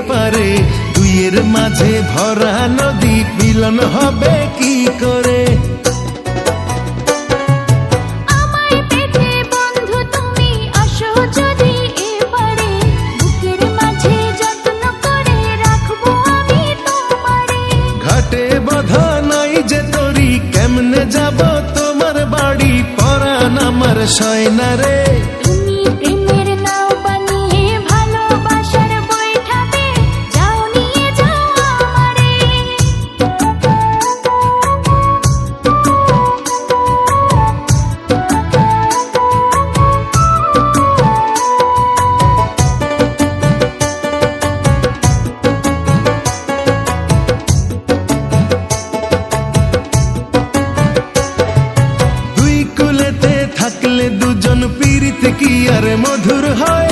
পারে দুইয়ের মাঝে ভরা নদী মিলন হবে কি করে ঘাটে বাঁধা নাই যে তরি কেমনে যাব তোমার বাড়ি পরাণ আমার সয়না রে থাকলে দুজন পীড়িত কি আর মধুর হয়